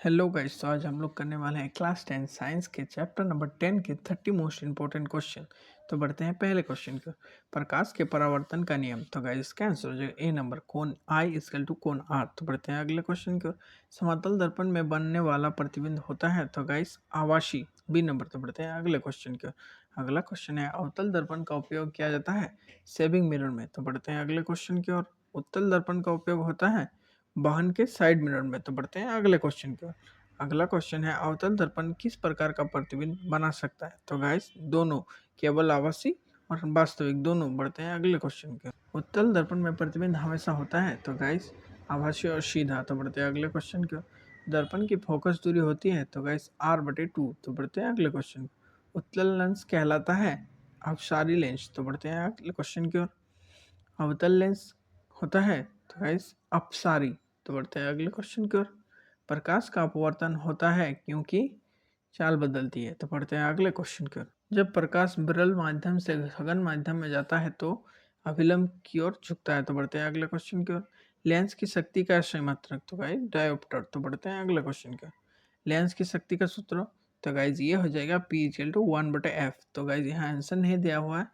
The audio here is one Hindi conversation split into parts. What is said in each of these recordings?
हेलो गाइस, तो आज हम लोग करने वाले हैं क्लास 10 साइंस के चैप्टर नंबर 10 के 30 मोस्ट इंपॉर्टेंट क्वेश्चन। तो बढ़ते हैं पहले क्वेश्चन की। प्रकाश के परावर्तन का नियम। तो गाइस इसका आंसर हो जाएगा ए नंबर, कोण आई इक्वल टू कोण आर। तो बढ़ते हैं अगले क्वेश्चन की ओर। समतल दर्पण में बनने वाला प्रतिबिंब होता है तो गाइस आवासी, बी नंबर। तो बढ़ते हैं अगले क्वेश्चन की ओर। अगला क्वेश्चन है, अवतल दर्पण का उपयोग किया जाता है सेविंग मिरर में। तो बढ़ते हैं अगले क्वेश्चन की ओर। उत्तल दर्पण का उपयोग होता है वाहन के साइड मिरर में। तो बढ़ते हैं अगले क्वेश्चन की ओर। अगला क्वेश्चन है, अवतल दर्पण किस प्रकार का प्रतिबिंब बना सकता है। तो गाइस दोनों, केवल आभासी और वास्तविक दोनों। बढ़ते हैं अगले क्वेश्चन के। उत्तल दर्पण में प्रतिबिंब हमेशा होता है तो गाइस आभासी और सीधा। तो बढ़ते हैं अगले क्वेश्चन के। दर्पण की फोकस दूरी होती है तो गाइस r/2। तो बढ़ते हैं अगले क्वेश्चन। उत्तल लेंस कहलाता है अपसारी लेंस। तो बढ़ते हैं अगले क्वेश्चन की ओर। अवतल लेंस होता है तो गाइस अपसारी। तो बढ़ते हैं अगले क्वेश्चन की ओर। प्रकाश का अपवर्तन होता है क्योंकि चाल बदलती है। तो पढ़ते हैं अगले क्वेश्चन की ओर। जब प्रकाश विरल माध्यम से सघन माध्यम में जाता है तो अभिलंब की ओर झुकता है। तो बढ़ते हैं अगले क्वेश्चन की ओर। लेंस की शक्ति का सही मात्रक। तो गाइस डायोप्टर। तो बढ़ते हैं अगले क्वेश्चन की ओर। लेंस की शक्ति का सूत्र। तो गाइस ये हो जाएगा P=1/f। तो गाइस यहाँ आंसर नहीं दिया हुआ है।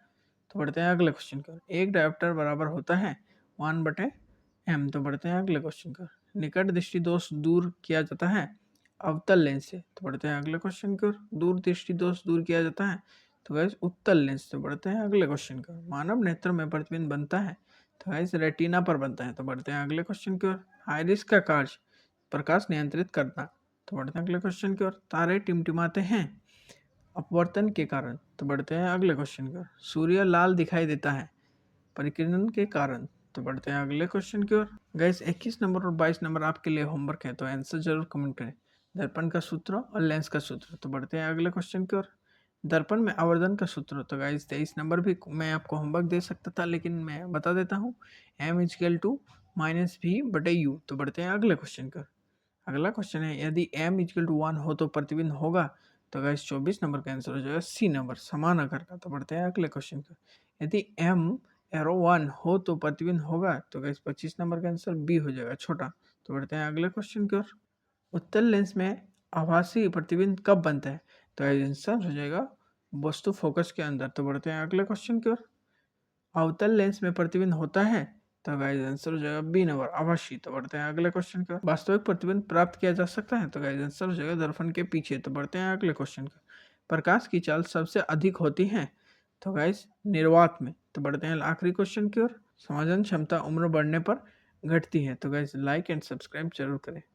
तो बढ़ते हैं अगले क्वेश्चन की ओर। एक डायोप्टर बराबर होता है 1/m। तो बढ़ते हैं अगले क्वेश्चन की ओर। निकट दृष्टि दोष दूर किया जाता है अवतल लेंस से। तो बढ़ते हैं अगले क्वेश्चन की ओर। दूर दृष्टि दोष दूर किया जाता है तो गैस उत्तल लेंस। तो बढ़ते हैं अगले क्वेश्चन की ओर। मानव नेत्र में प्रतिबिंब बनता है तो गैस रेटिना पर बनता है। तो बढ़ते हैं अगले क्वेश्चन की ओर। आइरिस का कार्य प्रकाश नियंत्रित करना। तो बढ़ते हैं अगले क्वेश्चन की ओर। तारे टिमटिमाते हैं अपवर्तन के कारण। तो बढ़ते हैं अगले क्वेश्चन की ओर। सूर्य लाल दिखाई देता है परिकिरण के कारण। तो बढ़ते हैं अगले क्वेश्चन की ओर। गैस 21 नंबर और 22 नंबर आपके लिए होमवर्क है, तो आंसर जरूर कमेंट करें। दर्पण का सूत्र और लेंस का सूत्र। तो बढ़ते हैं अगले क्वेश्चन की ओर। दर्पण में आवर्धन का सूत्र। तो गाइस 23 नंबर भी मैं आपको होमवर्क दे सकता था, लेकिन मैं बता देता हूँ, m=-v/u। तो बढ़ते हैं अगले क्वेश्चन की ओर। अगला क्वेश्चन है, यदि m=1 हो तो प्रतिबिंब होगा। तो गाइस 24 नंबर का आंसर हो जाएगा सी नंबर, समान आकार का। तो बढ़ते हैं अगले क्वेश्चन की ओर। यदि m=1 हो तो प्रतिबिंब होगा। तो गाइस 25 नंबर का आंसर बी हो जाएगा, छोटा। तो बढ़ते हैं अगले क्वेश्चन की ओर। उत्तल लेंस में आभासी प्रतिबिंब कब बनता है। तो आंसर हो जाएगा वस्तु फोकस के अंदर। तो बढ़ते हैं अगले क्वेश्चन की ओर। अवतल लेंस में प्रतिबिंब होता है तो गाइस आंसर हो जाएगा बी नंबर, आभासी। तो बढ़ते हैं अगले क्वेश्चन की ओर। वास्तविक प्रतिबिंब प्राप्त किया जा सकता है तो गाइस आंसर हो जाएगा दर्पण के पीछे। तो बढ़ते हैं अगले क्वेश्चन की। प्रकाश की चाल सबसे अधिक होती है तो गाइस निर्वात में। तो बढ़ते हैं आखिरी क्वेश्चन की ओर। समाधान क्षमता उम्र बढ़ने पर घटती है। तो गाइस लाइक एंड सब्सक्राइब जरूर करें।